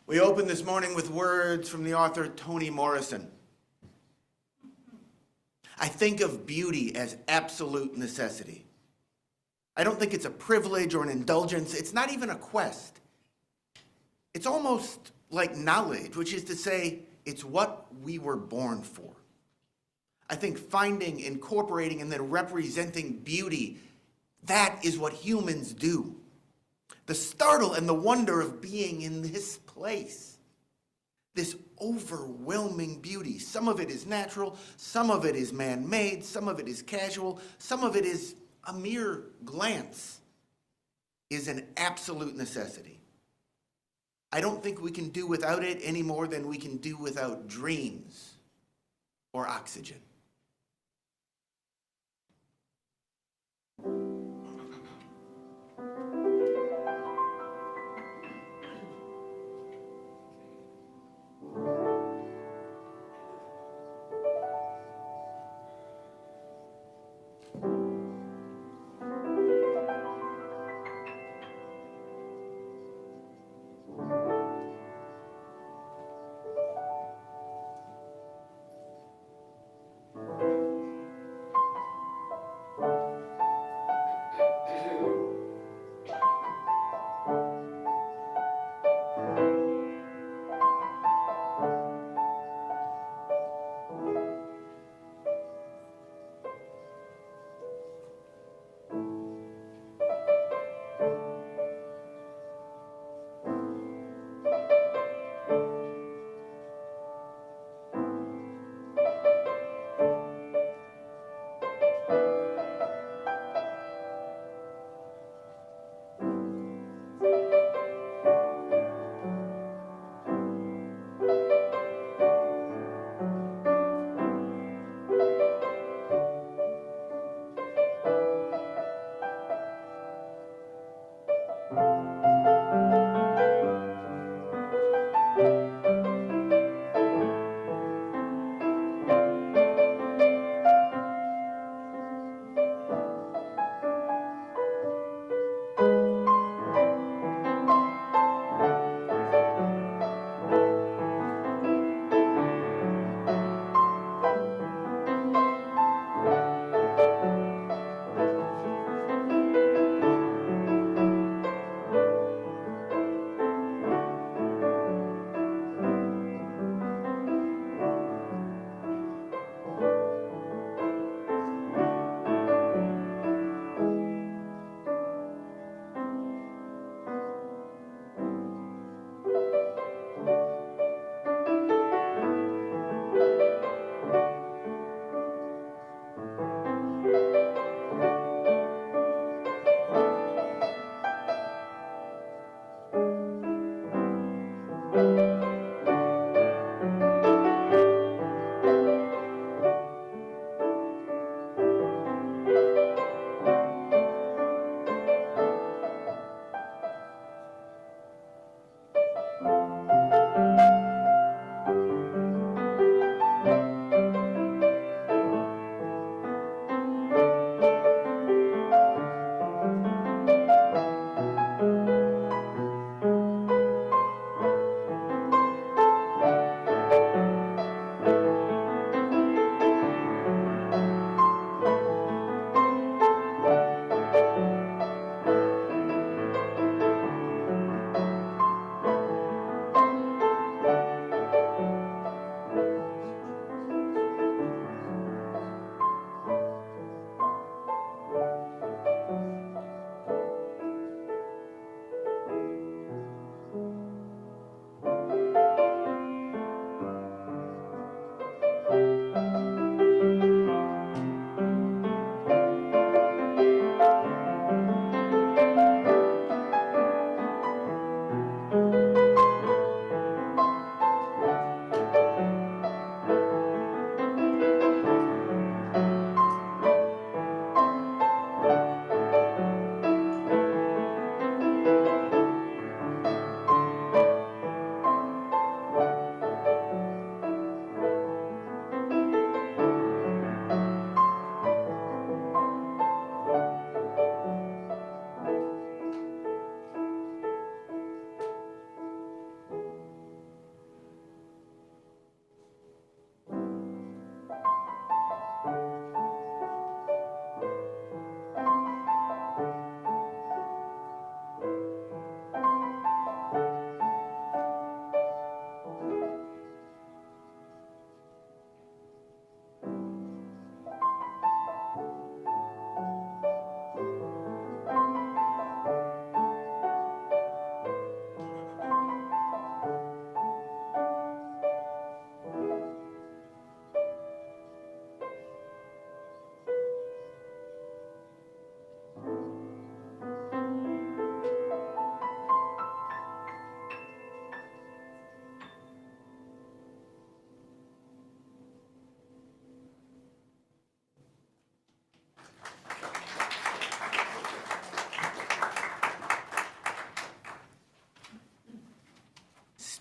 We open this morning with words from the author Toni Morrison. I think of beauty as absolute necessity. I don't think it's a privilege or an indulgence. It's not even a quest. It's almost like knowledge, which is to say, it's what we were born for. I think finding, incorporating, and then representing beauty, that is what humans do. The startle and the wonder of being in this place. This overwhelming beauty. Some of it is natural, some of it is man-made, some of it is casual, some of it is a mere glance, is an absolute necessity. I don't think we can do without it any more than we can do without dreams or oxygen.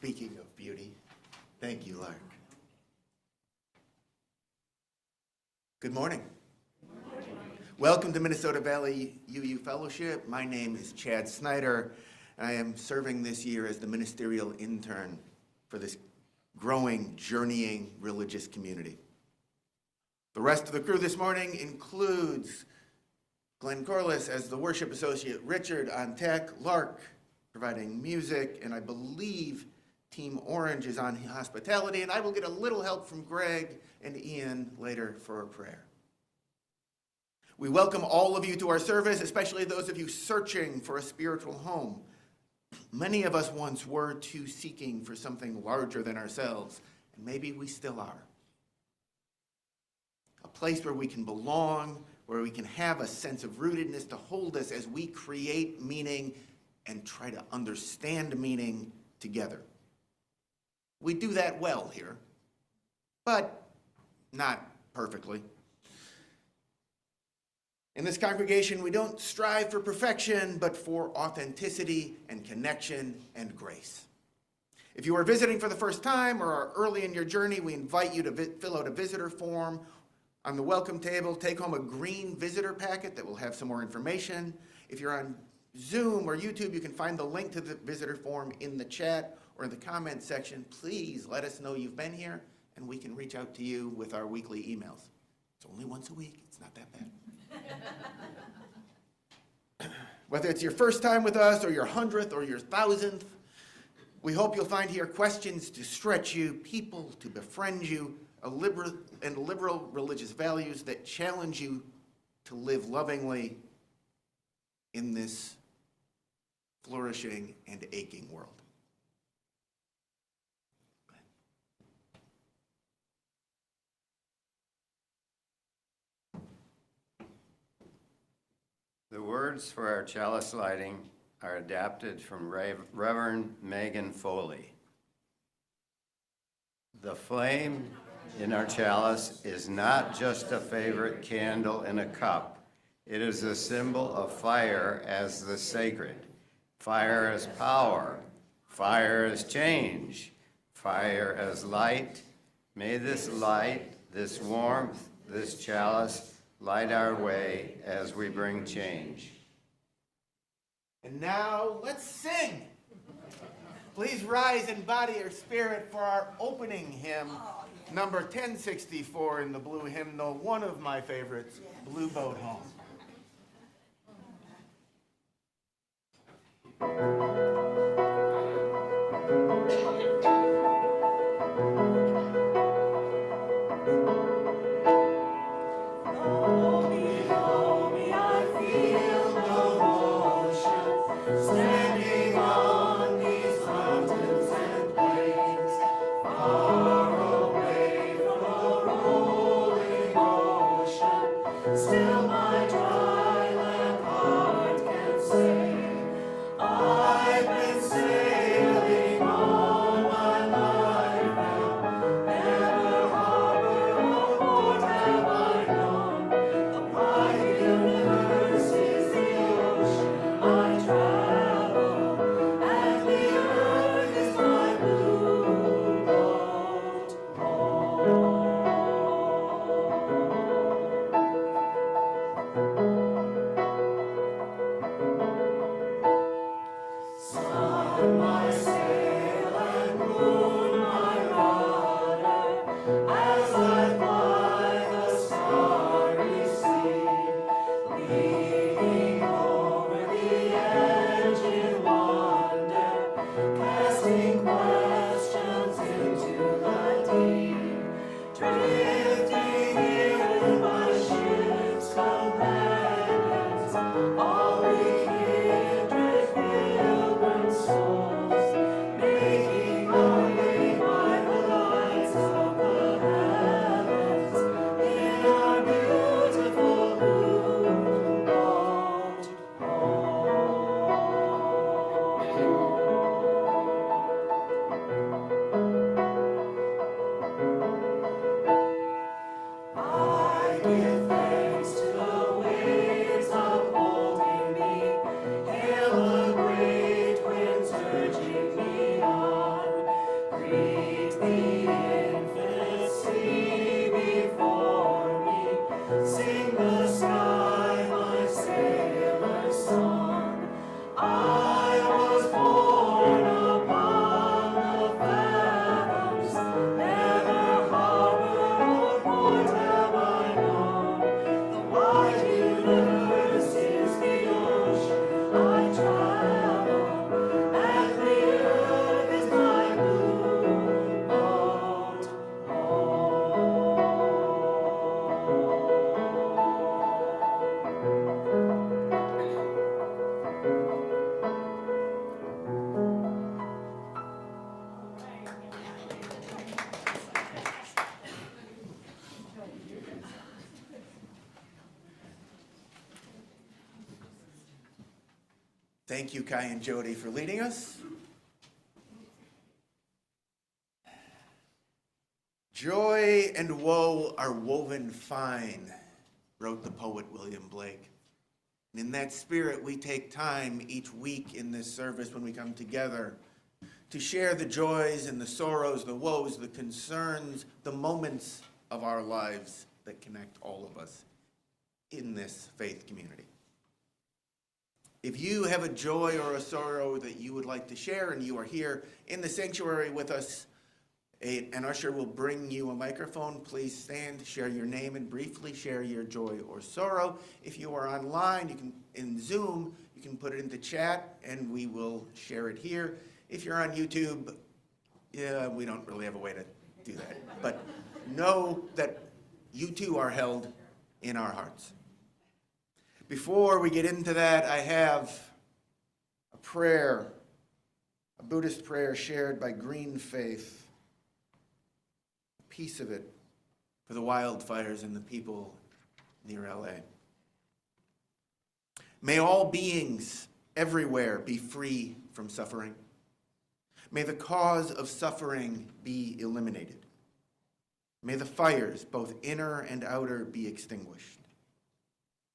Speaking of beauty, thank you, Lark. Good morning. Welcome to Minnesota Valley UU Fellowship. My name is Chad Snyder, and I am serving this year as the ministerial intern for this growing, journeying religious community. The rest of the crew this morning includes Glenn Corliss as the worship associate, Richard on tech, Lark providing music, and I believe Team Orange is on hospitality, and I will get a little help from Greg and Ian later for a prayer. We welcome all of you to our service, especially those of you searching for a spiritual home. Many of us once were too seeking for something larger than ourselves, and maybe we still are. A place where we can belong, where we can have a sense of rootedness to hold us as we create meaning and try to understand meaning together. We do that well here, but not perfectly. In this congregation, we don't strive for perfection, but for authenticity and connection and grace. If you are visiting for the first time or are early in your journey, we invite you to fill out a visitor form on the welcome table. Take home a green visitor packet that will have some more information. If you're on Zoom or YouTube, you can find the link to the visitor form in the chat or in the comment section. Please let us know you've been here, and we can reach out to you with our weekly emails. It's only once a week. It's not that bad. Whether it's your first time with us or your 100th or your 1,000th, we hope you'll find here questions to stretch you, people to befriend you, liberal religious values that challenge you to live lovingly in this flourishing and aching world. The words for our chalice lighting are adapted from Reverend Megan Foley. The flame in our chalice is not just a favorite candle in a cup. It is a symbol of fire as the sacred. Fire as power. Fire as change. Fire as light. May this light, this warmth, this chalice light our way as we bring change. And now let's sing. Please rise in body or spirit for our opening hymn, number 1064 in the blue hymnal, one of my favorites, Blue Boat Home. Still my dry land heart can say, Thank you, Kai and Jody, for leading us. Joy and woe are woven fine, wrote the poet William Blake. And in that spirit, we take time each week in this service when we come together to share the joys and the sorrows, the woes, the concerns, the moments of our lives that connect all of us in this faith community. If you have a joy or a sorrow that you would like to share and you are here in the sanctuary with us, an usher will bring you a microphone. Please stand, share your name, and briefly share your joy or sorrow. If you are online, you can in Zoom, you can put it into chat, and we will share it here. If you're on YouTube, yeah, we don't really have a way to do that. But know that you too are held in our hearts. Before we get into that, I have a prayer, a Buddhist prayer shared by Green Faith. Piece of it for the wildfires and the people near LA. May all beings everywhere be free from suffering. May the cause of suffering be eliminated. May the fires, both inner and outer, be extinguished.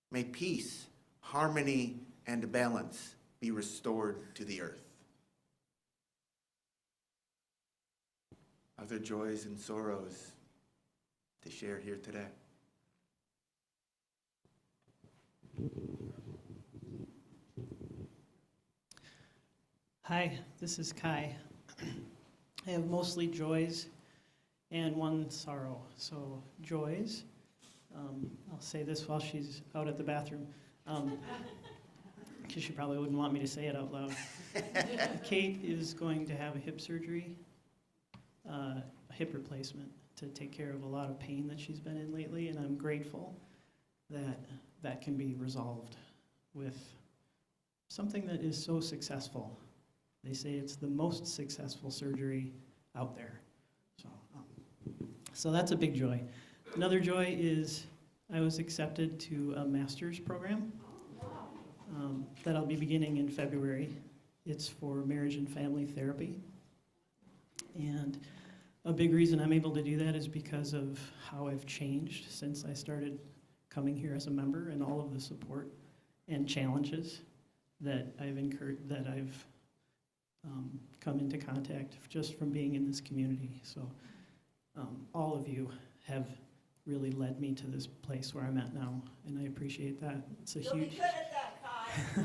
May peace, harmony, and balance be restored to the earth. Other joys and sorrows to share here today. Hi, this is Kai. I have mostly joys and one sorrow. So joys, I'll say this while she's out at the bathroom, because she probably wouldn't want me to say it out loud. Kate is going to have a hip surgery, a hip replacement to take care of a lot of pain that she's been in lately, and I'm grateful that that can be resolved with something that is so successful. They say it's the most successful surgery out there. So that's a big joy. Another joy is I was accepted to a master's program that I'll be beginning in February. It's for marriage and family therapy. And a big reason I'm able to do that is because of how I've changed since I started coming here as a member, and all of the support and challenges that I've incurred, that I've come into contact just from being in this community. So all of you have really led me to this place where I'm at now, and I appreciate that. It's a huge. You'll be good at that, Kai.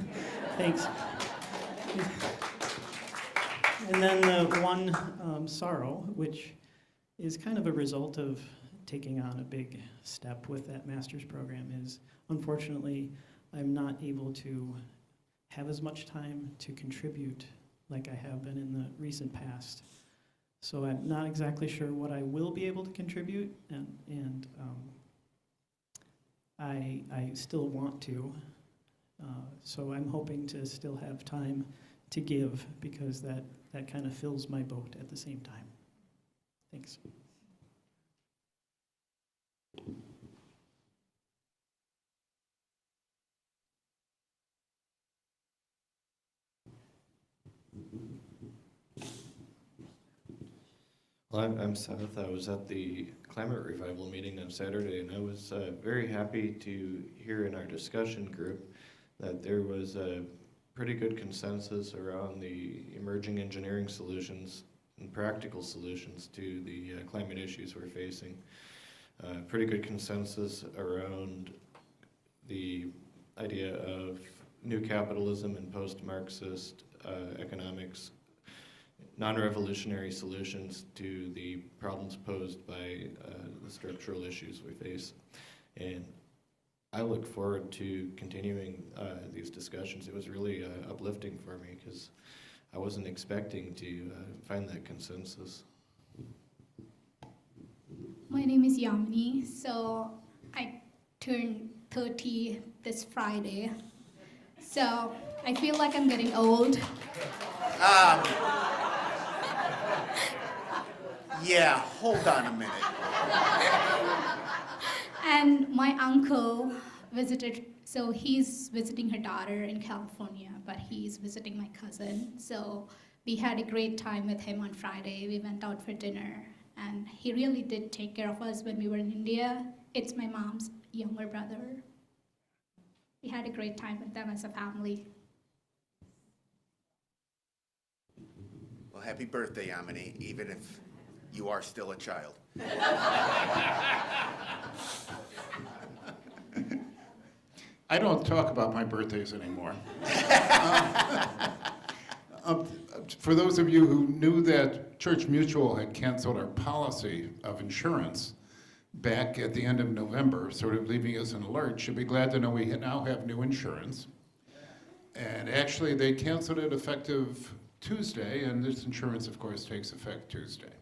Thanks. And then the one sorrow, which is kind of a result of taking on a big step with that master's program, is unfortunately I'm not able to have as much time to contribute like I have been in the recent past. So I'm not exactly sure what I will be able to contribute, and I still want to. So I'm hoping to still have time to give, because that kind of fills my boat at the same time. Thanks. Well, I'm Seth. I was at the Climate Revival meeting on Saturday, and I was very happy to hear in our discussion group that there was a pretty good consensus around the emerging engineering solutions and practical solutions to the climate issues we're facing. Pretty good consensus around the idea of new capitalism and post-Marxist economics, non-revolutionary solutions to the problems posed by the structural issues we face. And I look forward to continuing these discussions. It was really uplifting for me, because I wasn't expecting to find that consensus. My name is Yamini. So I turned 30 this Friday. So I feel like I'm getting old. Yeah, hold on a minute. And my uncle visited, so he's visiting her daughter in California, but he's visiting my cousin. So we had a great time with him on Friday. We went out for dinner, and he really did take care of us when we were in India. It's my mom's younger brother. We had a great time with them as a family. Well, happy birthday, Yamini, even if you are still a child. I don't talk about my birthdays anymore. For those of you who knew that Church Mutual had canceled our policy of insurance back at the end of November, sort of leaving us in a lurch, you'll be glad to know we now have new insurance. And actually, they canceled it effective Tuesday, and this insurance, of course, takes effect Tuesday.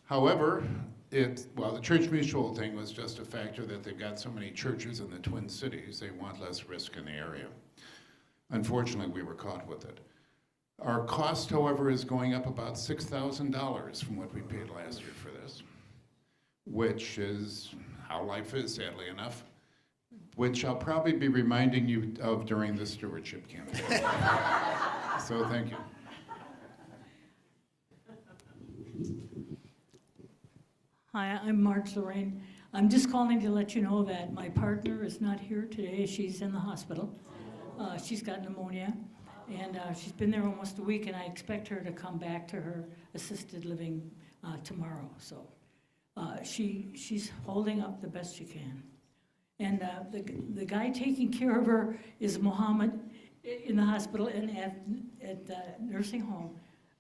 However, the Church Mutual thing was just a factor that they've got so many churches in the Twin Cities, they want less risk in the area. Unfortunately, we were caught with it. Our cost, however, is going up about $6,000 from what we paid last year for this, which is how life is, sadly enough, which I'll probably be reminding you of during the stewardship campaign. So thank you. Hi, I'm Marge Lorraine. I'm just calling to let you know that my partner is not here today. She's in the hospital. She's got pneumonia, and she's been there almost a week, and I expect her to come back to her assisted living tomorrow. So she's holding up the best she can. And the guy taking care of her is Mohammed in the hospital, and at the nursing home,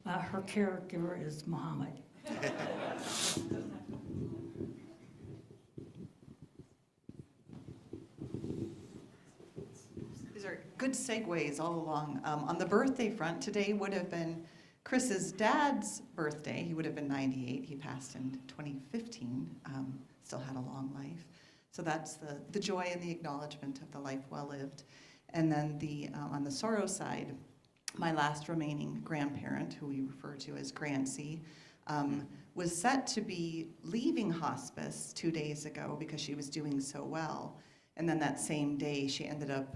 her caregiver is Mohammed. These are good segues all along. On the birthday front, today would have been Chris's dad's birthday. He would have been 98. He passed in 2015, still had a long life. So that's the joy and the acknowledgement of the life well lived. And then on the sorrow side, my last remaining grandparent, who we refer to as Grancy, was set to be leaving hospice 2 days ago because she was doing so well. And then that same day, she ended up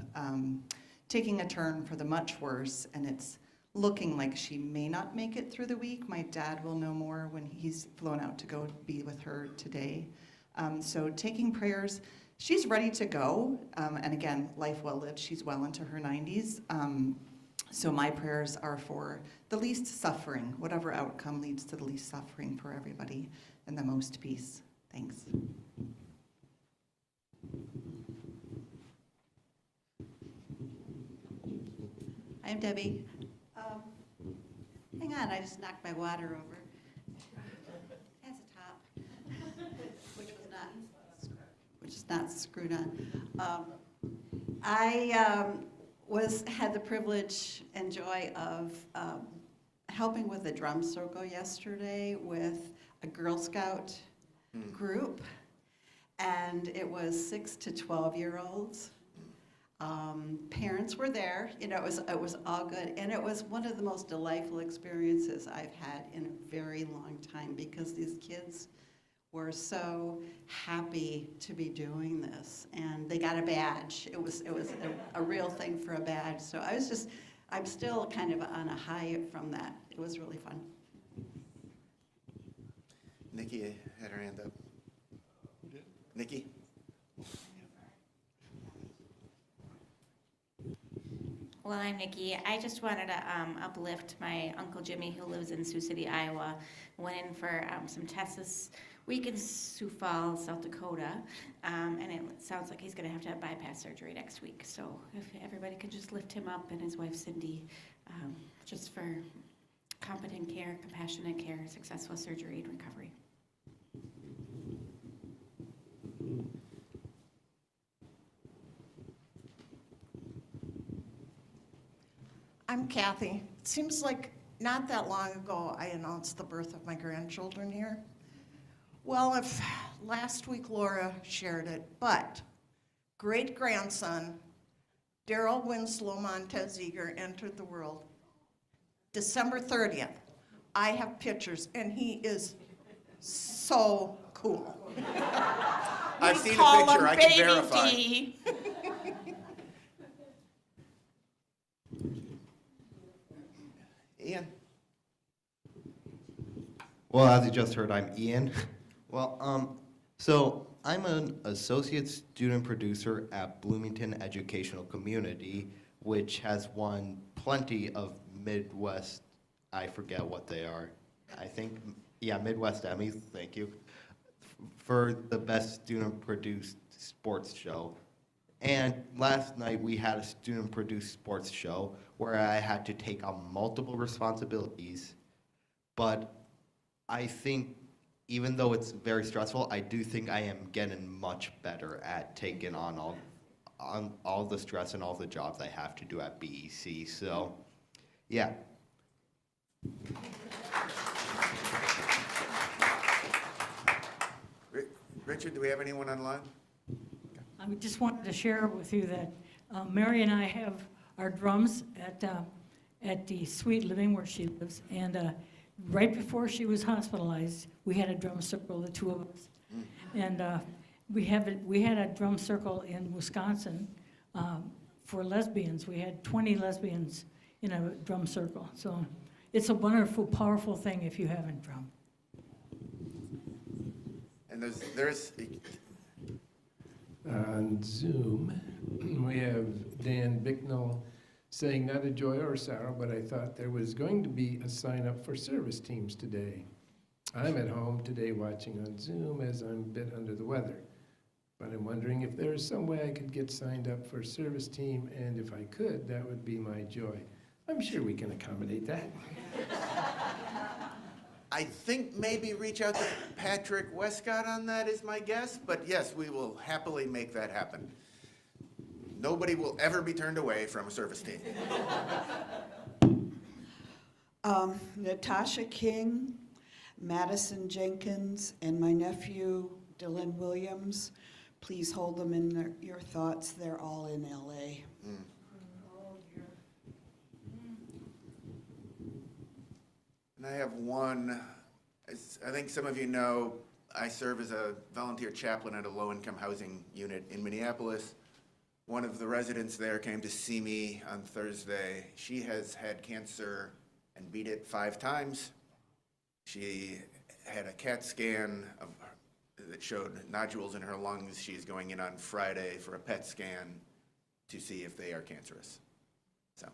taking a turn for the much worse, and it's looking like she may not make it through the week. My dad will know more when he's flown out to go be with her today. So taking prayers. She's ready to go, and again, life well lived. She's well into her 90s. So my prayers are for the least suffering, whatever outcome leads to the least suffering for everybody, and the most peace. Thanks. I'm Debbie. Hang on, I just knocked my water over. Has a top, which is not screwed on. I had the privilege and joy of helping with a drum circle yesterday with a Girl Scout group, and it was 6 to 12-year-olds. Parents were there, it was all good, and it was one of the most delightful experiences I've had in a very long time, because these kids were so happy to be doing this, and they got a badge. It was a real thing for a badge. So I'm still kind of on a high from that. It was really fun. Nikki had her hand up. Nikki? Well, I'm Nikki. I just wanted to uplift my Uncle Jimmy, who lives in Sioux City, Iowa. Went in for some tests this week in Sioux Falls, South Dakota, and it sounds like he's going to have bypass surgery next week. So if everybody could just lift him up, and his wife Cindy, just for competent care, compassionate care, successful surgery and recovery. I'm Kathy. It seems like not that long ago I announced the birth of my grandchildren here. Well, if last week Laura shared it, but great-grandson Daryl Winslow Montez Eager entered the world December 30th. I have pictures, and he is so cool. I've seen a picture, I can verify. Baby D. Ian? Well, as you just heard, I'm Ian. Well, so I'm an associate student producer at Bloomington Educational Community, which has won plenty of Midwest, I forget what they are. I think, yeah, Midwest Emmys, thank you, for the best student-produced sports show. And last night we had a student-produced sports show where I had to take on multiple responsibilities, but I think even though it's very stressful, I do think I am getting much better at taking on all the stress and all the jobs I have to do at BEC. So, yeah. Richard, do we have anyone online? I just wanted to share with you that Mary and I have our drums at the Sweet Living where she lives, and right before she was hospitalized, we had a drum circle, the two of us, and we had a drum circle in Wisconsin for lesbians. We had 20 lesbians in a drum circle, so it's a wonderful, powerful thing if you haven't drummed. And there's On Zoom, we have Dan Bicknell saying, not a joy or sorrow, but I thought there was going to be a sign up for service teams today. I'm at home today watching on Zoom as I'm a bit under the weather. But I'm wondering if there's some way I could get signed up for a service team, and if I could, that would be my joy. I'm sure we can accommodate that. I think maybe reach out to Patrick Westcott on that is my guess, but yes, we will happily make that happen. Nobody will ever be turned away from a service team. Natasha King, Madison Jenkins, and my nephew Dylan Williams, please hold them in your thoughts. They're all in LA. And I have one, as I think some of you know, I serve as a volunteer chaplain at a low-income housing unit in Minneapolis. One of the residents there came to see me on Thursday. She has had cancer and beat it 5 times. She had a CAT scan that showed nodules in her lungs. She's going in on Friday for a PET scan to see if they are cancerous. So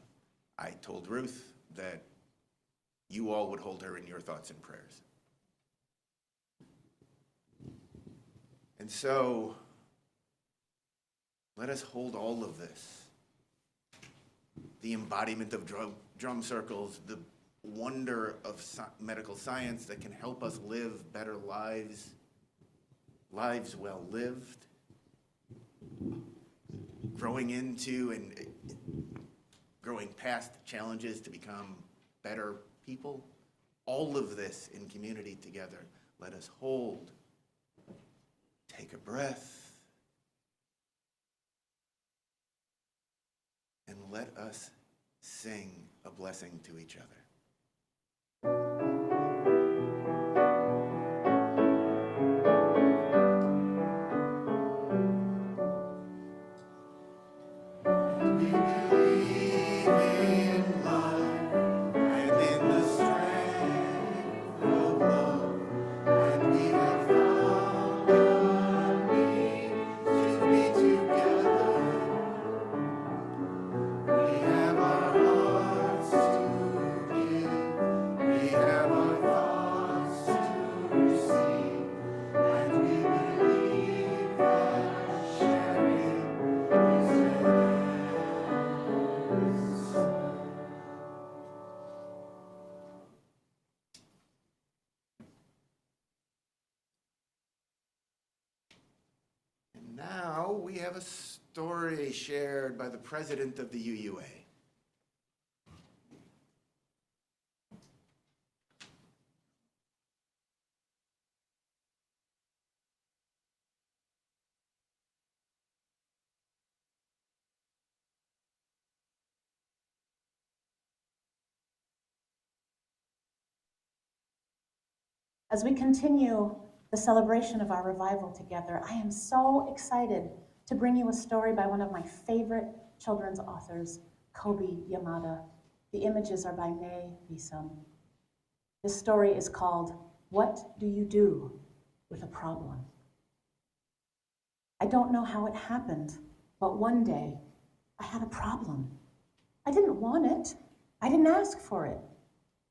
I told Ruth that you all would hold her in your thoughts and prayers. And so, let us hold all of this. The embodiment of drum circles, the wonder of medical science that can help us live better lives, lives well lived, growing into and growing past challenges to become better people. All of this in community together. Let us hold, take a breath, and let us sing a blessing to each other. Now we have a story shared by the president of the UUA. As we continue the celebration of our revival together, I am so excited to bring you a story by one of my favorite children's authors, Kobe Yamada. The images are by May Besom. This story is called, What Do You Do with a Problem? I don't know how it happened, but one day I had a problem. I didn't want it. I didn't ask for it.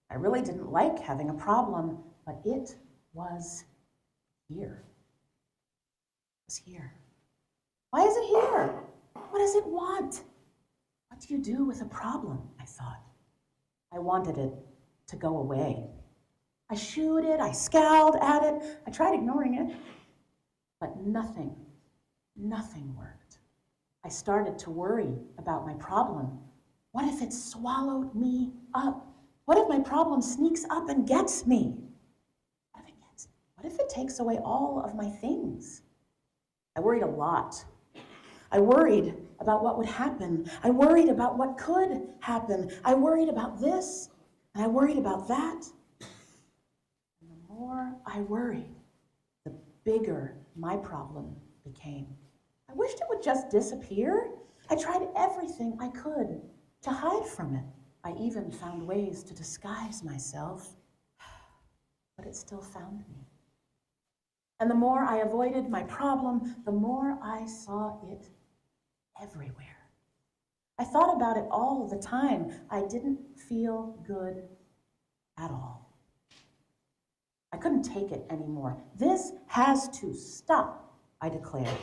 I really didn't like having a problem, but it was here. It was here. Why is it here? What does it want? What do you do with a problem? I thought. I wanted it to go away. I shooed it, I scowled at it, I tried ignoring it, but nothing worked. I started to worry about my problem. What if it swallowed me up? What if my problem sneaks up and gets me? What if it takes away all of my things? I worried a lot. I worried about what would happen. I worried about what could happen. I worried about this, and I worried about that. And the more I worried, the bigger my problem became. I wished it would just disappear. I tried everything I could to hide from it. I even found ways to disguise myself, but it still found me. And the more I avoided my problem, the more I saw it everywhere. I thought about it all the time. I didn't feel good at all. I couldn't take it anymore. This has to stop, I declared.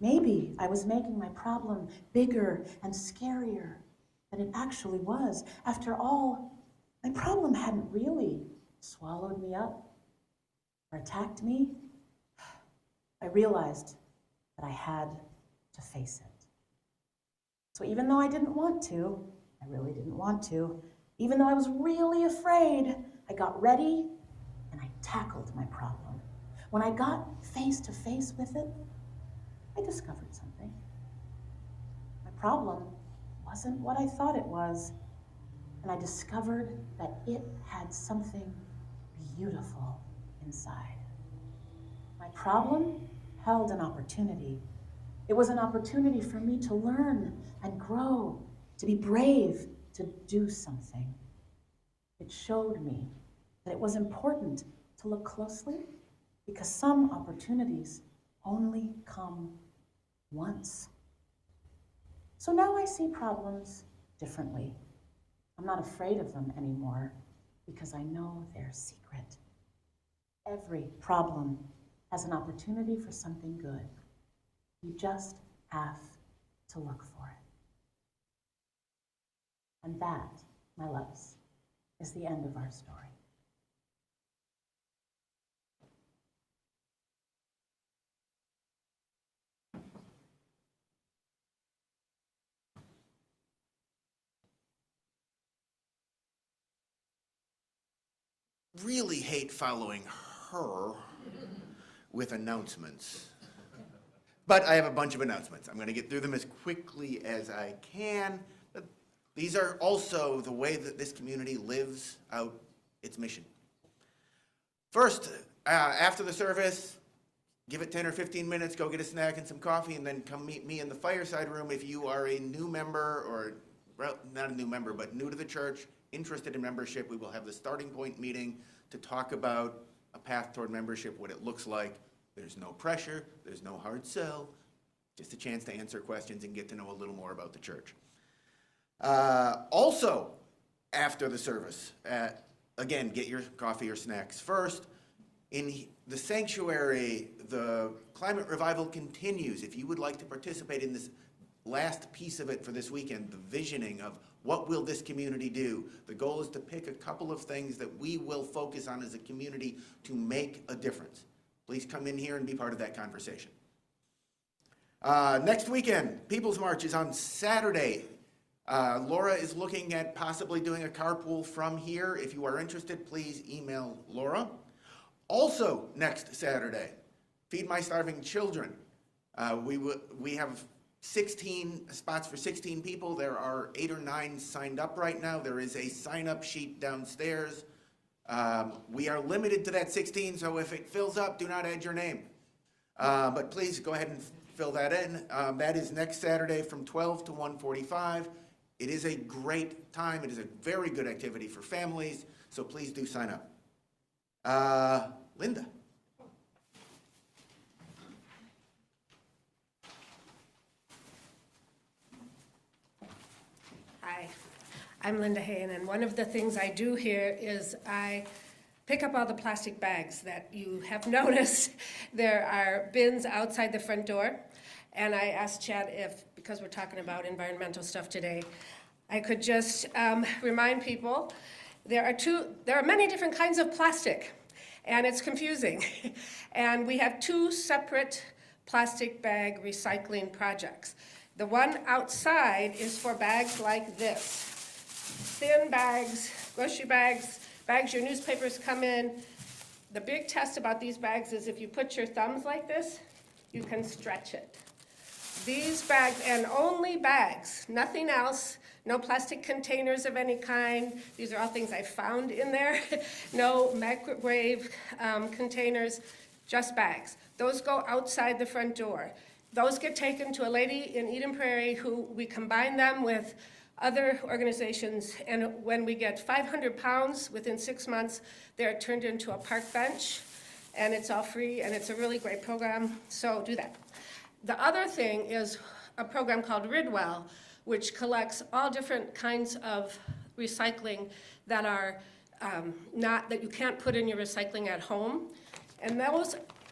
Maybe I was making my problem bigger and scarier than it actually was. After all, my problem hadn't really swallowed me up or attacked me. I realized that I had to face it. So even though I didn't want to, I really didn't want to, even though I was really afraid, I got ready and I tackled my problem. When I got face to face with it, I discovered something. My problem wasn't what I thought it was, and I discovered that it had something beautiful inside. My problem held an opportunity. It was an opportunity for me to learn and grow, to be brave, to do something. It showed me that it was important to look closely because some opportunities only come once. So now I see problems differently. I'm not afraid of them anymore because I know their secret. Every problem has an opportunity for something good. You just have to look for it. And that, my loves, is the end of our story. Really hate following her with announcements. But I have a bunch of announcements. I'm going to get through them as quickly as I can. But these are also the way that this community lives out its mission. First, after the service, give it 10 or 15 minutes, go get a snack and some coffee, and then come meet me in the fireside room if you are a new member, or well, not a new member, but new to the church, interested in membership. We will have the starting point meeting to talk about a path toward membership, what it looks like. There's no pressure, there's no hard sell, just a chance to answer questions and get to know a little more about the church. Also, after the service, again, get your coffee or snacks first. In the sanctuary, the climate revival continues. If you would like to participate in this last piece of it for this weekend, the visioning of what will this community do? The goal is to pick a couple of things that we will focus on as a community to make a difference. Please come in here and be part of that conversation. Next weekend, People's March is on Saturday. Laura is looking at possibly doing a carpool from here. If you are interested, please email Laura. Also, next Saturday, Feed My Starving Children. We have 16 spots for 16 people. There are 8 or 9 signed up right now. There is a sign-up sheet downstairs. We are limited to that 16, so if it fills up, do not add your name. But please go ahead and fill that in. That is next Saturday from 12 to 1:45. It is a great time. It is a very good activity for families, so please do sign up. Linda. Hi, I'm Linda Hayden, and one of the things I do here is I pick up all the plastic bags that you have noticed. There are bins outside the front door, and I asked Chad if, because we're talking about environmental stuff today, I could just remind people there are many different kinds of plastic, and it's confusing. And we have two separate plastic bag recycling projects. The one outside is for bags like this. Thin bags, grocery bags, bags your newspapers come in. The big test about these bags is if you put your thumbs like this, you can stretch it. These bags, and only bags, nothing else, no plastic containers of any kind. These are all things I found in there. No microwave containers, just bags. Those go outside the front door. Those get taken to a lady in Eden Prairie who we combine them with other organizations, and when we get 500 pounds within 6 months, they're turned into a park bench, and it's all free, and it's a really great program, so do that. The other thing is a program called Ridwell, which collects all different kinds of recycling that are that you can't put in your recycling at home, and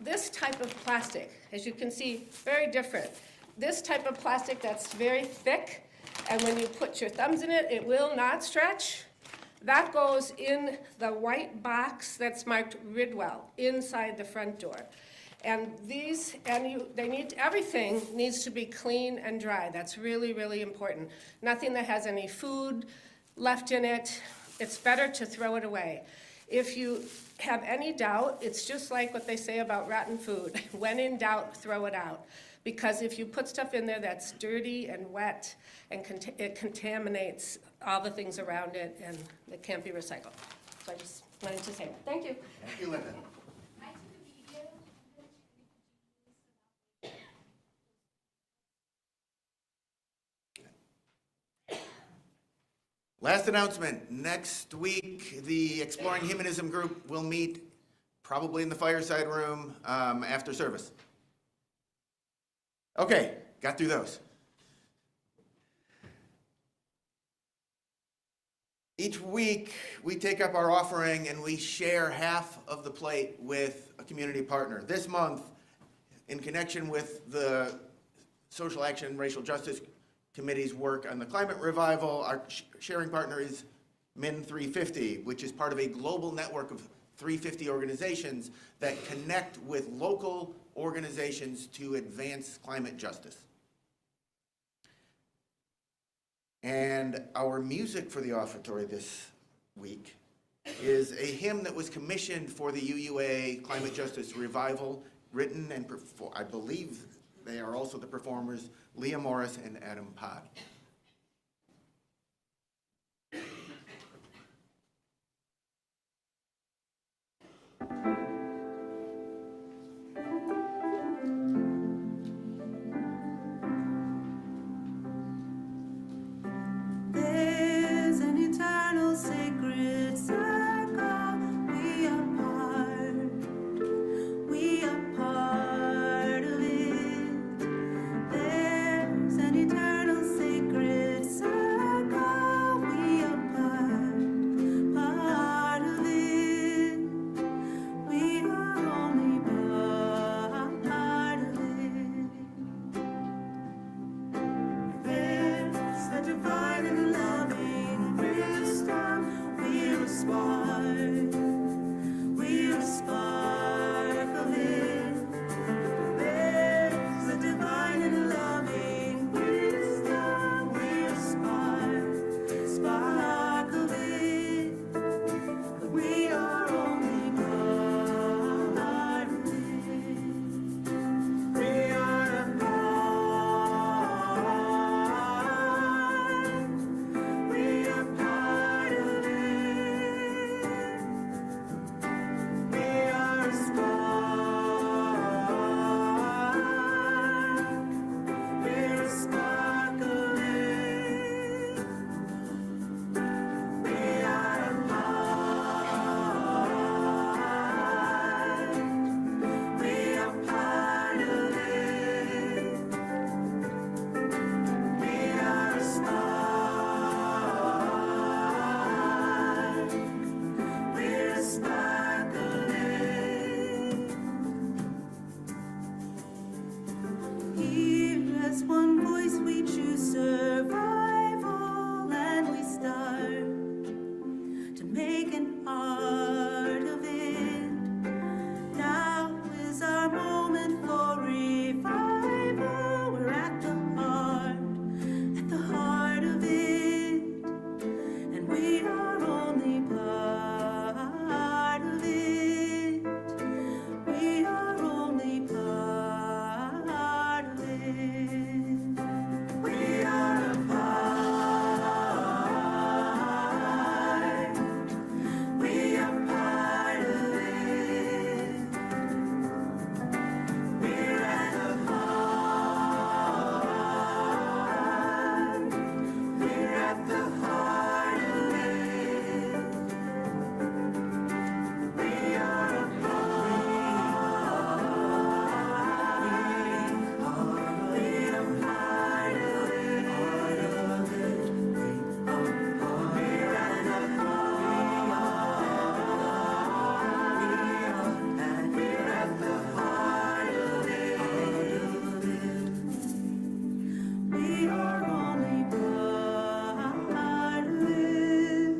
this type of plastic, as you can see, very different. This type of plastic that's very thick, and when you put your thumbs in it, it will not stretch. That goes in the white box that's marked Ridwell inside the front door. And everything needs to be clean and dry. That's really, really important. Nothing that has any food left in it, it's better to throw it away. If you have any doubt, it's just like what they say about rotten food. When in doubt, throw it out. Because if you put stuff in there that's dirty and wet, and it contaminates all the things around it, and it can't be recycled. So I just wanted to say that. Thank you. Thank you, Linda. Last announcement, next week, the Exploring Humanism group will meet probably in the fireside room after service. Okay, got through those. Each week, we take up our offering and we share half of the plate with a community partner. This month, in connection with the Social Action and Racial Justice Committee's work on the climate revival, our sharing partner is Min 350, which is part of a global network of 350 organizations that connect with local organizations to advance climate justice. And our music for the offertory this week is a hymn that was commissioned for the UUA Climate Justice Revival, written and I believe they are also the performers, Leah Morris and Adam Pod. There's an eternal sacred circle. We are part of it. There's an eternal sacred circle. We are part of it. We are only part of it. There's a divine and loving wisdom. We're a spark. We're a spark of it. There's a divine and loving wisdom. We're a spark of it. We are only part of it. We are a part. We are part of it. heart of it. Now is our moment for revival. We're at the heart of it, and we are only part of it. We are only part of it. We are a part. We are part of it. We're at the heart. We're at the heart of it. We are a part. We are part of it. We're at the and we're at the heart of it. We are only part of it.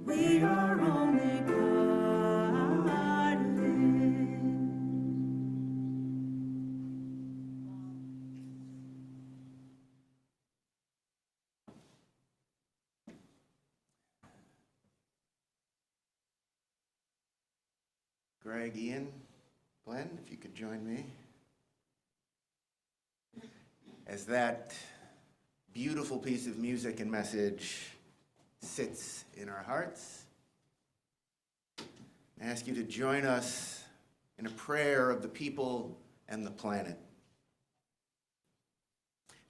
We are only part of it. Greg, Ian, Glenn, if you could join me. As that beautiful piece of music and message sits in our hearts, I ask you to join us in a prayer of the people and the planet.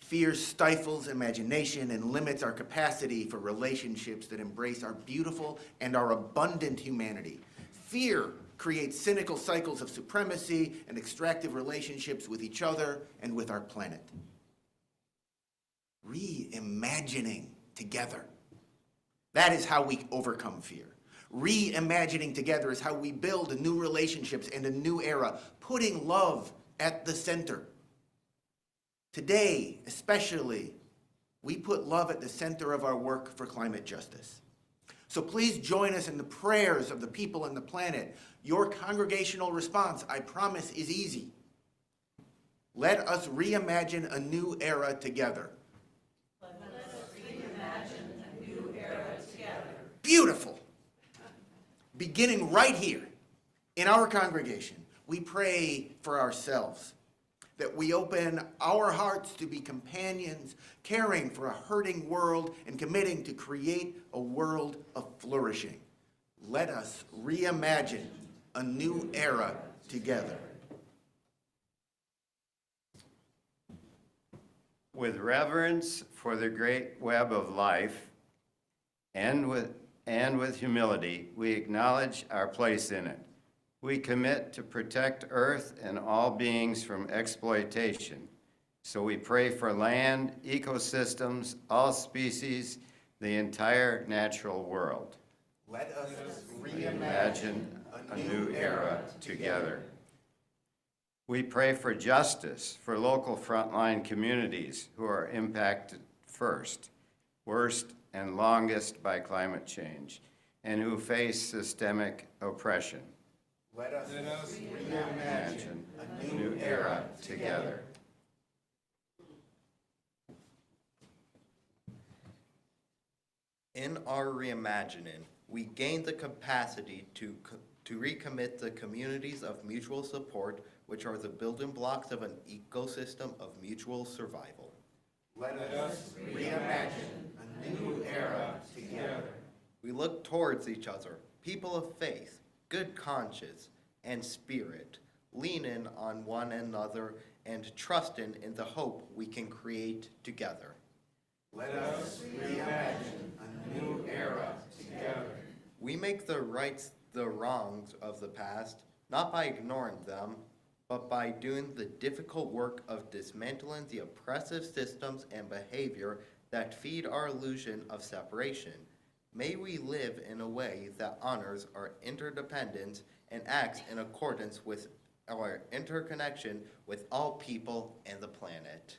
Fear stifles imagination and limits our capacity for relationships that embrace our beautiful and our abundant humanity. Fear creates cynical cycles of supremacy and extractive relationships with each other and with our planet. Reimagining together. That is how we overcome fear. Reimagining together is how we build new relationships and a new era, putting love at the center. Today, especially, we put love at the center of our work for climate justice. So please join us in the prayers of the people and the planet. Your congregational response, I promise, is easy. Let us reimagine a new era together. Beautiful. Beginning right here in our congregation, we pray for ourselves, that we open our hearts to be companions, caring for a hurting world and committing to create a world of flourishing. Let us reimagine a new era together. With reverence for the great web of life and with humility, we acknowledge our place in it. We commit to protect Earth and all beings from exploitation. So we pray for land, ecosystems, all species, the entire natural world. Let us Reimagine a new era together. We pray for justice for local frontline communities who are impacted first, worst, and longest by climate change, and who face systemic oppression. Let us Reimagine a new era together. In our reimagining, we gain the capacity to recommit the communities of mutual support, which are the building blocks of an ecosystem of mutual survival. Let us reimagine a new era together. We look towards each other, people of faith, good conscience, and spirit, leaning on one another and trusting in the hope we can create together. Let us reimagine a new era together. We make the rights the wrongs of the past, not by ignoring them, but by doing the difficult work of dismantling the oppressive systems and behavior that feed our illusion of separation. May we live in a way that honors our interdependence and acts in accordance with our interconnection with all people and the planet.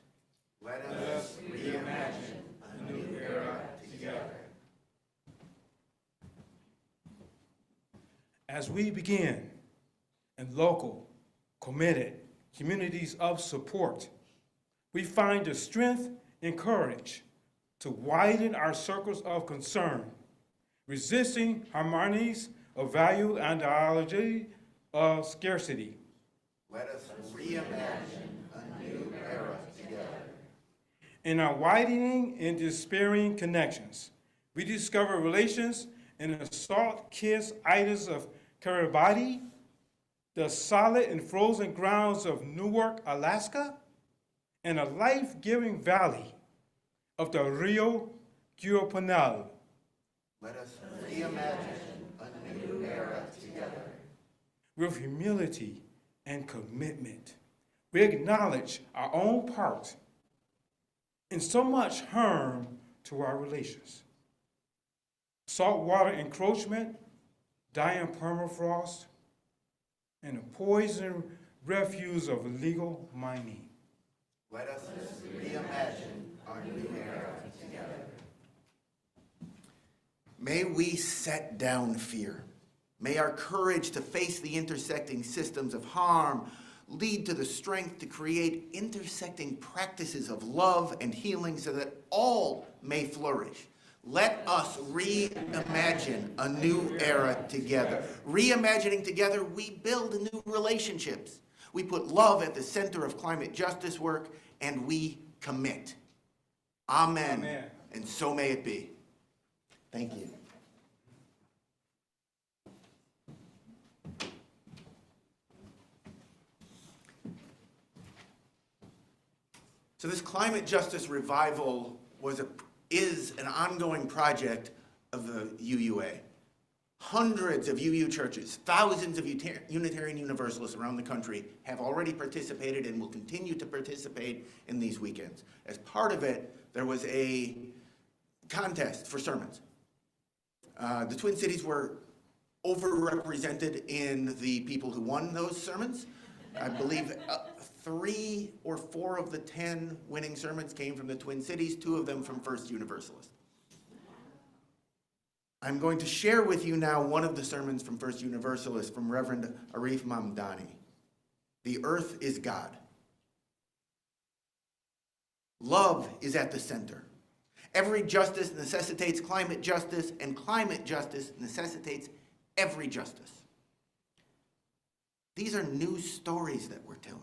Let us reimagine a new era together. As we begin in local, committed communities of support, we find the strength and courage to widen our circles of concern, resisting harmonies of value and ideology of scarcity. Let us reimagine a new era together. In our widening and despairing connections, we discover relations in the salt-kissed islands of Kiribati, the solid and frozen grounds of Newark, Alaska, and a life-giving valley of the Rio Guapanal. Let us reimagine a new era together. With humility and commitment, we acknowledge our own part in so much harm to our relations. Saltwater encroachment, dying permafrost, and the poison refuse of illegal mining. Let us reimagine our new era together. May we set down fear. May our courage to face the intersecting systems of harm lead to the strength to create intersecting practices of love and healing so that all may flourish. Let us reimagine a new era together. Reimagining together, we build new relationships. We put love at the center of climate justice work, and we commit. Amen. Amen. And so may it be. Thank you. So this climate justice revival is an ongoing project of the UUA. Hundreds of UU churches, thousands of Unitarian Universalists around the country have already participated and will continue to participate in these weekends. As part of it, there was a contest for sermons. The Twin Cities were overrepresented in the people who won those sermons. I believe 3 or 4 of the 10 winning sermons came from the Twin Cities, 2 of them from First Universalist. I'm going to share with you now one of the sermons from First Universalist from Reverend Arif Mamdani. The earth is God. Love is at the center. Every justice necessitates climate justice, and climate justice necessitates every justice. These are new stories that we're telling.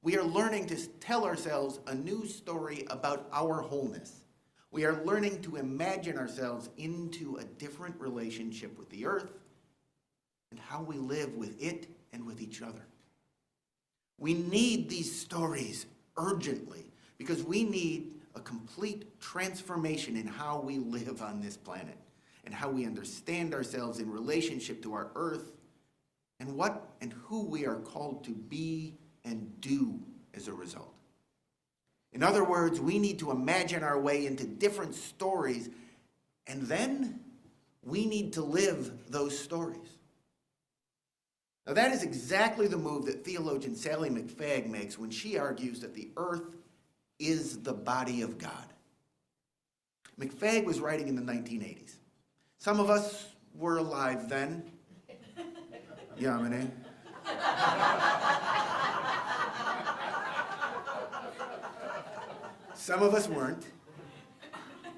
We are learning to tell ourselves a new story about our wholeness. We are learning to imagine ourselves into a different relationship with the earth and how we live with it and with each other. We need these stories urgently because we need a complete transformation in how we live on this planet and how we understand ourselves in relationship to our earth and what and who we are called to be and do as a result. In other words, we need to imagine our way into different stories, and then we need to live those stories. Now, that is exactly the move that theologian Sally McFagg makes when she argues that the earth is the body of God. McFagg was writing in the 1980s. Some of us were alive then. Yamane. Some of us weren't.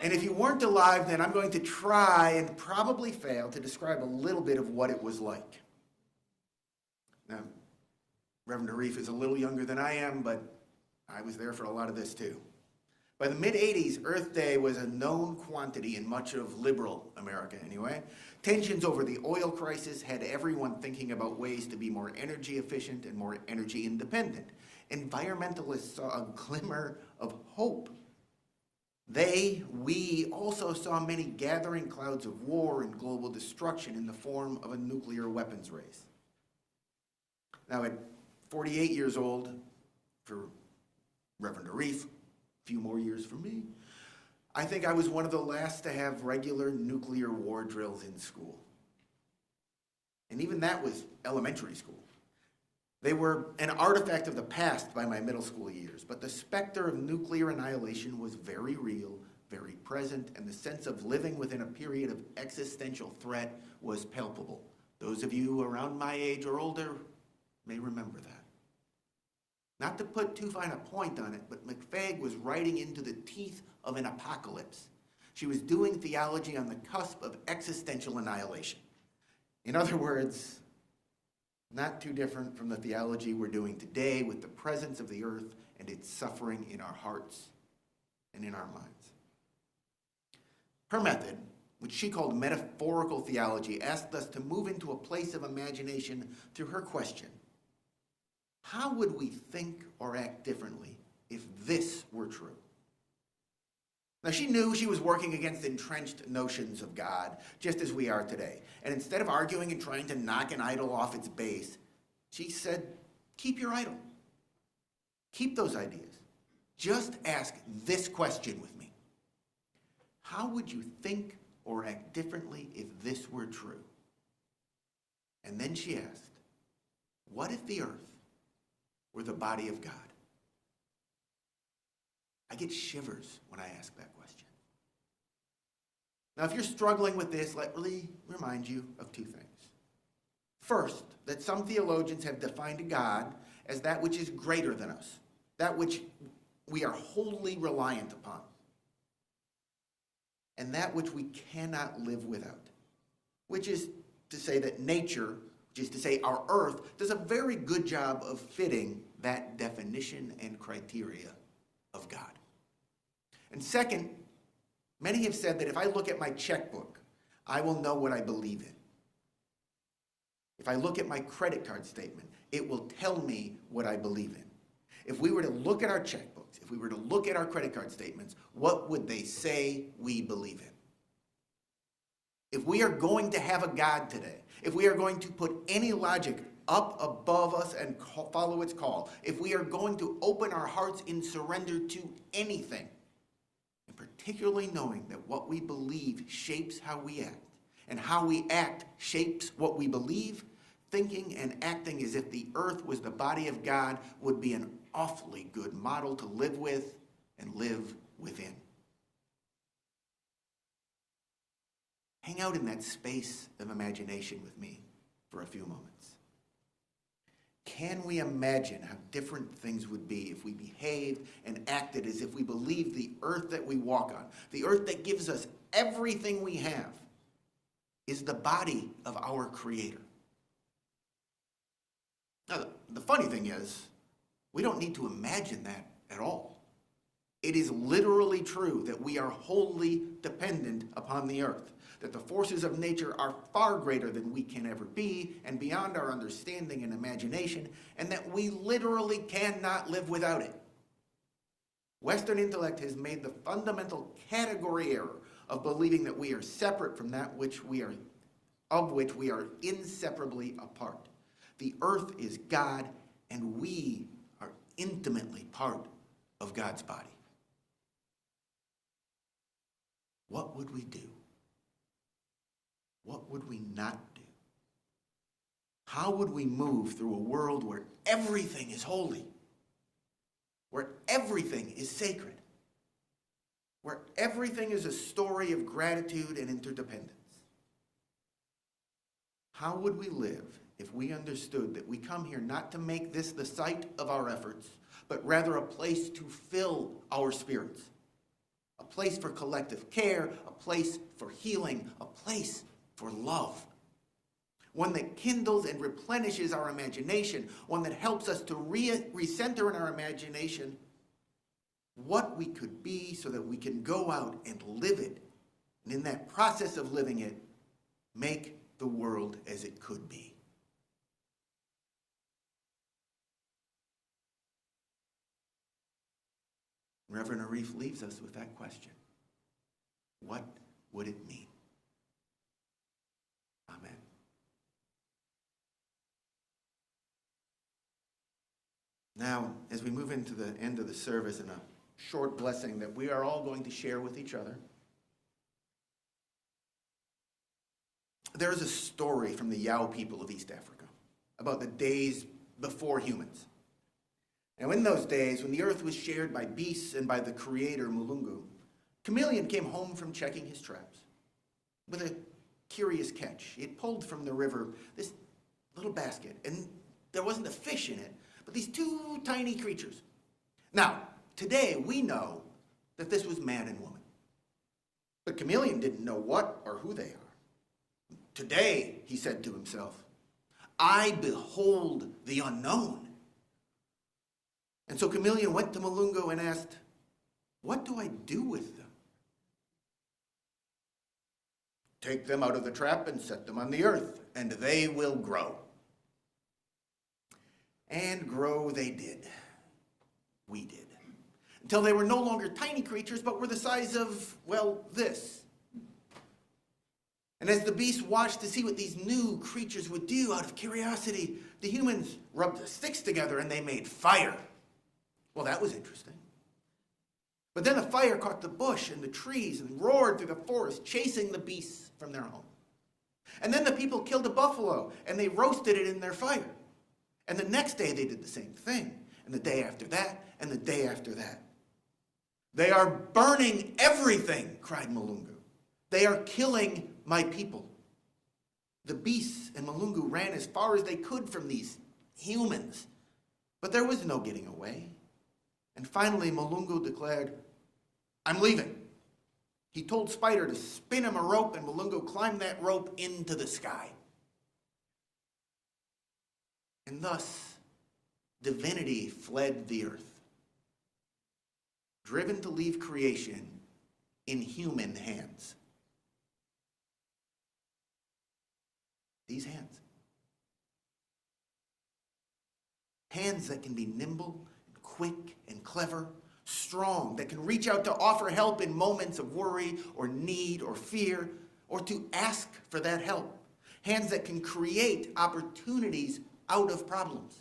And if you weren't alive then, I'm going to try and probably fail to describe a little bit of what it was like. Now, Reverend Arif is a little younger than I am, but I was there for a lot of this too. By the mid-'80s, Earth Day was a known quantity in much of liberal America anyway. Tensions over the oil crisis had everyone thinking about ways to be more energy efficient and more energy independent. Environmentalists saw a glimmer of hope. We also saw many gathering clouds of war and global destruction in the form of a nuclear weapons race. Now, at 48 years old, for Reverend Arif, a few more years for me, I think I was one of the last to have regular nuclear war drills in school. And even that was elementary school. They were an artifact of the past by my middle school years, but the specter of nuclear annihilation was very real, very present, and the sense of living within a period of existential threat was palpable. Those of you around my age or older may remember that. Not to put too fine a point on it, but McFagg was riding into the teeth of an apocalypse. She was doing theology on the cusp of existential annihilation. In other words, not too different from the theology we're doing today with the presence of the earth and its suffering in our hearts and in our minds. Her method, which she called metaphorical theology, asked us to move into a place of imagination through her question: how would we think or act differently if this were true? Now, she knew she was working against entrenched notions of God, just as we are today. And instead of arguing and trying to knock an idol off its base, she said, keep your idol. Keep those ideas. Just ask this question with me. How would you think or act differently if this were true? And then she asked, what if the earth were the body of God? I get shivers when I ask that question. Now, if you're struggling with this, let me remind you of two things. First, that some theologians have defined God as that which is greater than us, that which we are wholly reliant upon, and that which we cannot live without, which is to say that nature, which is to say our earth, does a very good job of fitting that definition and criteria of God. And second, many have said that if I look at my checkbook, I will know what I believe in. If I look at my credit card statement, it will tell me what I believe in. If we were to look at our checkbooks, if we were to look at our credit card statements, what would they say we believe in? If we are going to have a God today, if we are going to put any logic up above us and follow its call, if we are going to open our hearts in surrender to anything, and particularly knowing that what we believe shapes how we act, and how we act shapes what we believe, thinking and acting as if the earth was the body of God would be an awfully good model to live with and live within. Hang out in that space of imagination with me for a few moments. Can we imagine how different things would be if we behaved and acted as if we believed the earth that we walk on, the earth that gives us everything we have, is the body of our Creator? Now, the funny thing is, we don't need to imagine that at all. It is literally true that we are wholly dependent upon the earth, that the forces of nature are far greater than we can ever be and beyond our understanding and imagination, and that we literally cannot live without it. Western intellect has made the fundamental category error of believing that we are separate from that of which we are inseparably a part. The earth is God, and we are intimately part of God's body. What would we do? What would we not do? How would we move through a world where everything is holy, where everything is sacred, where everything is a story of gratitude and interdependence? How would we live if we understood that we come here not to make this the site of our efforts, but rather a place to fill our spirits, a place for collective care, a place for healing, a place for love, one that kindles and replenishes our imagination, one that helps us to recenter in our imagination what we could be so that we can go out and live it, and in that process of living it, make the world as it could be. Reverend Arif leaves us with that question. What would it mean? Amen. Now, as we move into the end of the service and a short blessing that we are all going to share with each other, there is a story from the Yao people of East Africa about the days before humans. Now, in those days, when the earth was shared by beasts and by the creator, Mulungu, Chameleon came home from checking his traps with a curious catch. He had pulled from the river this little basket, and there wasn't a fish in it, but these two tiny creatures. Now, today we know that this was man and woman. But Chameleon didn't know what or who they are. Today, he said to himself, I behold the unknown. And so Chameleon went to Malungo and asked, what do I do with them? Take them out of the trap and set them on the earth, and they will grow. And grow they did. We did. Until they were no longer tiny creatures, but were the size of, well, this. And as the beast watched to see what these new creatures would do out of curiosity, the humans rubbed the sticks together and they made fire. Well, that was interesting. But then the fire caught the bush and the trees and roared through the forest, chasing the beasts from their home. And then the people killed a buffalo and they roasted it in their fire. And the next day they did the same thing. And the day after that, and the day after that. They are burning everything, cried Malungu. They are killing my people. The beasts and Malungu ran as far as they could from these humans. But there was no getting away. And finally, Malungu declared, I'm leaving. He told Spider to spin him a rope, and Malungu climbed that rope into the sky. And thus, divinity fled the earth, driven to leave creation in human hands. These hands. Hands that can be nimble, and quick, and clever, strong, that can reach out to offer help in moments of worry or need or fear, or to ask for that help. Hands that can create opportunities out of problems.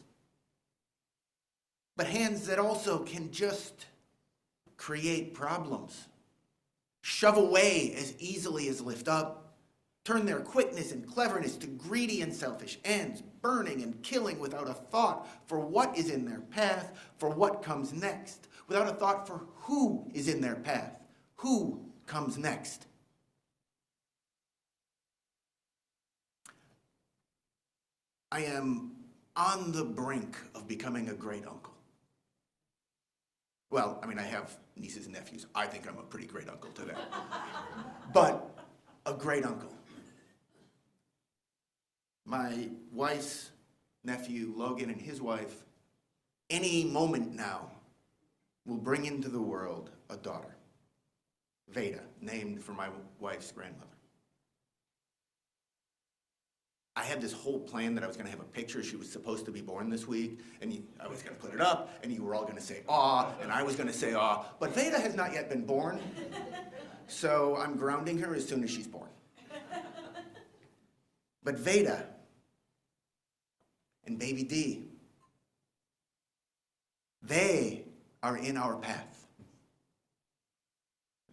But hands that also can just create problems, shove away as easily as lift up, turn their quickness and cleverness to greedy and selfish ends, burning and killing without a thought for what is in their path, for what comes next, without a thought for who is in their path, who comes next. I am on the brink of becoming a great uncle. Well, I mean, I have nieces and nephews. I think I'm a pretty great uncle to them. But a great uncle. My wife's nephew, Logan, and his wife, any moment now, will bring into the world a daughter, Veda, named for my wife's grandmother. I had this whole plan that I was going to have a picture. She was supposed to be born this week, and I was going to put it up, and you were all going to say, aw, and I was going to say, aw. But Veda has not yet been born, so I'm grounding her as soon as she's born. But Veda and baby D, they are in our path.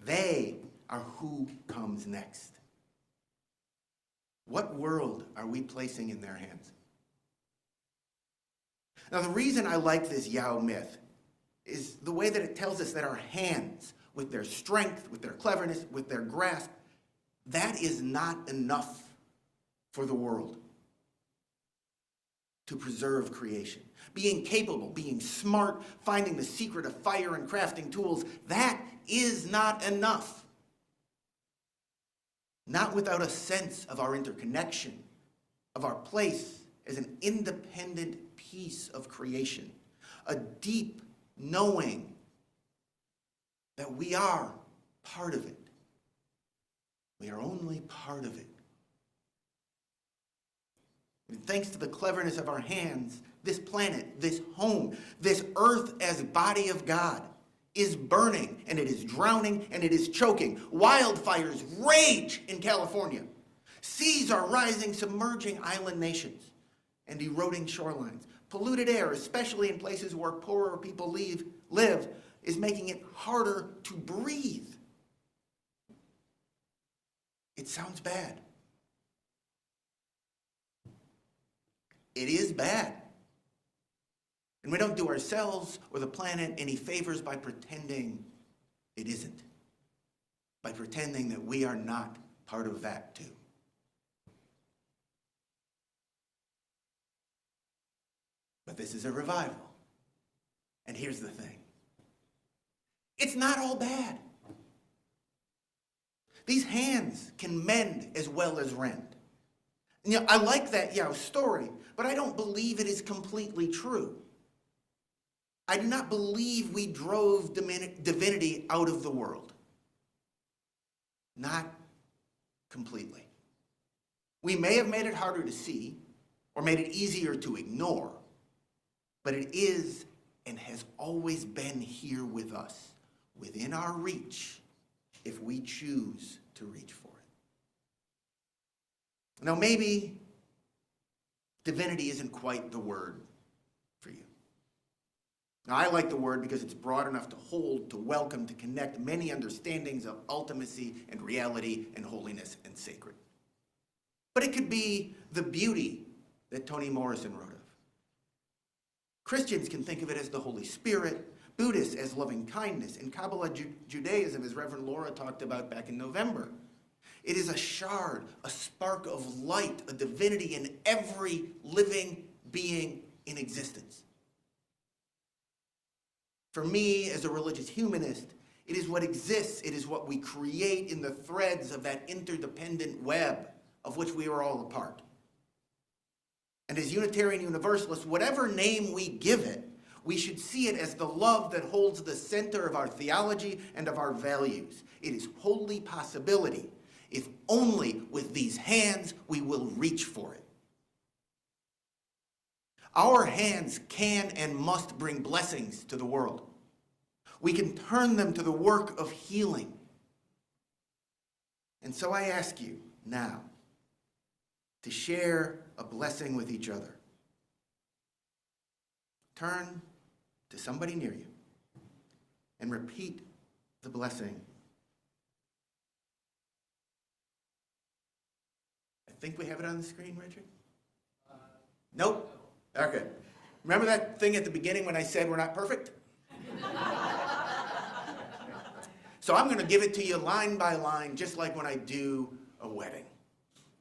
They are who comes next. What world are we placing in their hands? Now, the reason I like this Yao myth is the way that it tells us that our hands, with their strength, with their cleverness, with their grasp, that is not enough for the world to preserve creation. Being capable, being smart, finding the secret of fire and crafting tools, that is not enough. Not without a sense of our interconnection, of our place as an independent piece of creation, a deep knowing that we are part of it. We are only part of it. And thanks to the cleverness of our hands, this planet, this home, this earth as body of God is burning, and it is drowning, and it is choking. Wildfires rage in California. Seas are rising, submerging island nations and eroding shorelines. Polluted air, especially in places where poorer people live, is making it harder to breathe. It sounds bad. It is bad. And we don't do ourselves or the planet any favors by pretending it isn't. By pretending that we are not part of that too. But this is a revival. And here's the thing. It's not all bad. These hands can mend as well as rend. You know, I like that story, but I don't believe it is completely true. I do not believe we drove divinity out of the world. Not completely. We may have made it harder to see or made it easier to ignore, but it is and has always been here with us, within our reach, if we choose to reach for it. Now, maybe divinity isn't quite the word for you. Now, I like the word because it's broad enough to hold, to welcome, to connect many understandings of ultimacy and reality and holiness and sacred. But it could be the beauty that Toni Morrison wrote of. Christians can think of it as the Holy Spirit, Buddhists as loving kindness, and Kabbalah Judaism, as Reverend Laura talked about back in November. It is a shard, a spark of light, a divinity in every living being in existence. For me, as a religious humanist, it is what exists, it is what we create in the threads of that interdependent web of which we are all a part. And as Unitarian Universalists, whatever name we give it, we should see it as the love that holds the center of our theology and of our values. It is holy possibility, if only with these hands we will reach for it. Our hands can and must bring blessings to the world. We can turn them to the work of healing. And so I ask you now to share a blessing with each other. Turn to somebody near you and repeat the blessing. I think we have it on the screen, Richard? Nope. Okay. Remember that thing at the beginning when I said we're not perfect? So I'm going to give it to you line by line, just like when I do a wedding.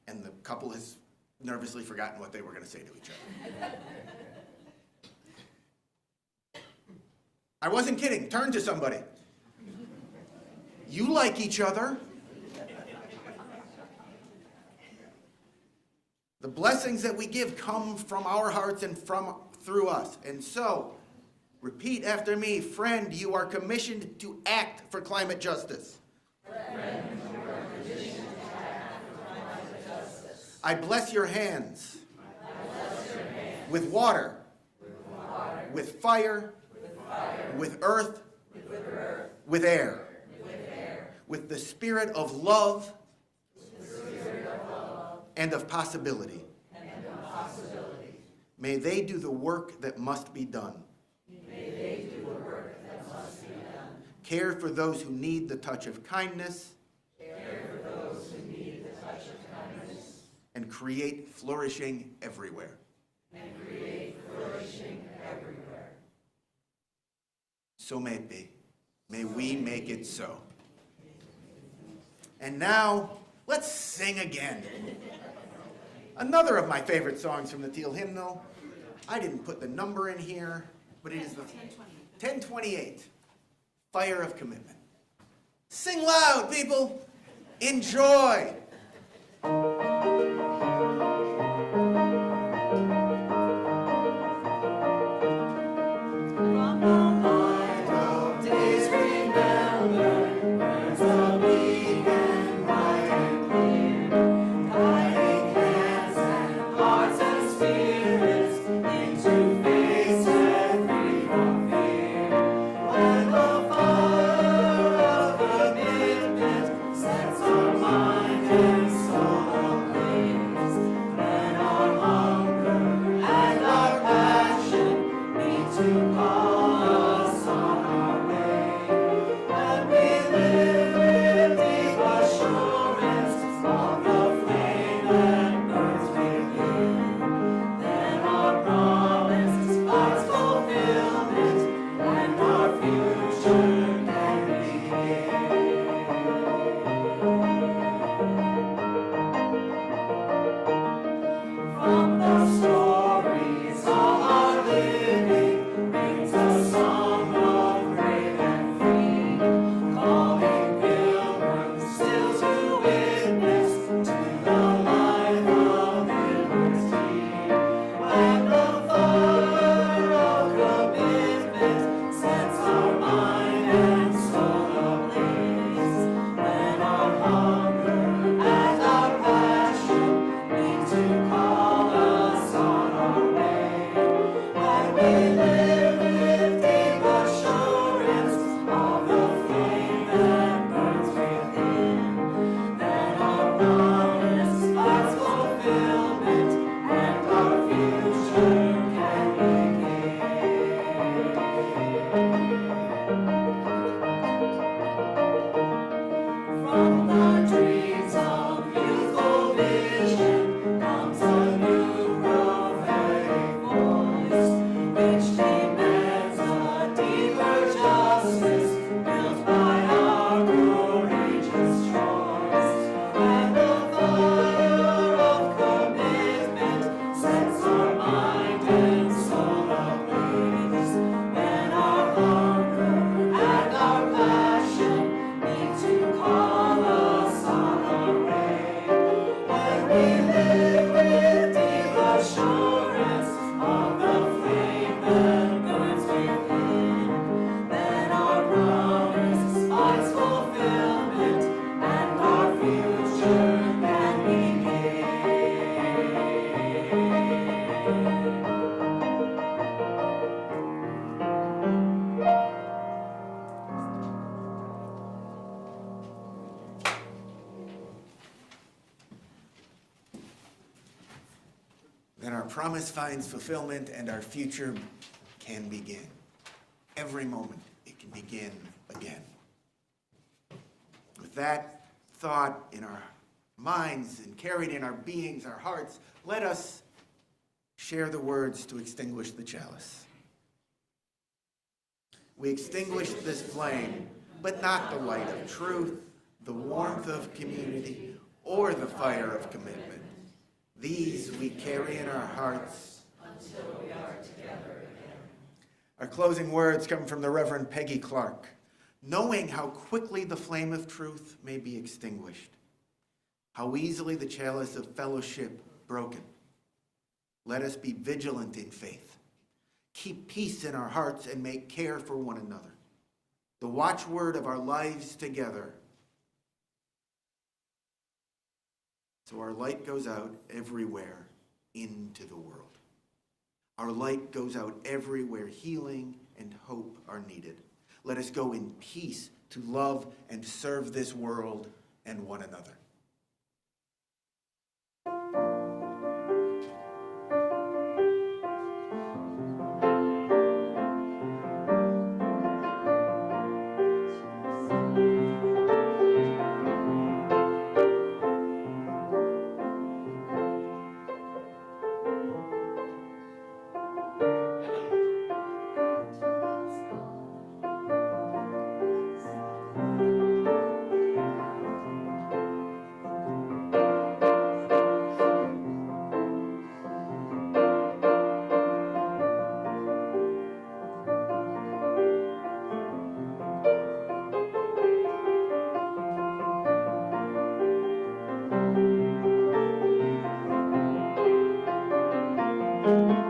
And the couple has nervously forgotten what they were going to say to each other. I wasn't kidding. Turn to somebody. You like each other. The blessings that we give come from our hearts and through us. And so, repeat after me. Friend, you are commissioned to act for climate justice. Friend, you are commissioned to act for climate justice. I bless your hands. With water. With fire. With earth. With air. With the spirit of love. And of possibility. May they do the work that must be done. Care for those who need the touch of kindness. And create flourishing everywhere. So may it be. May we make it so. And now, let's sing again. Another of my favorite songs from the Teal Hymnal. I didn't put the number in here, but it is the 1028, Fire of Commitment. Sing loud, people. Enjoy. Sets our mind and soul then our promise finds fulfillment and our future can begin. Every moment it can begin again. With that thought in our minds and carried in our beings, our hearts, let us share the words to extinguish the chalice. We extinguish this flame, but not the light of truth, the warmth of community, or the fire of commitment. These we carry in our hearts until we are together again. Our closing words come from the Reverend Peggy Clark. Knowing how quickly the flame of truth may be extinguished, how easily the chalice of fellowship broken, let us be vigilant in faith, keep peace in our hearts, and make care for one another. The watchword of our lives together. So our light goes out everywhere into the world. Our light goes out everywhere healing and hope are needed. Let us go in peace to love and serve this world and one another. Thank you.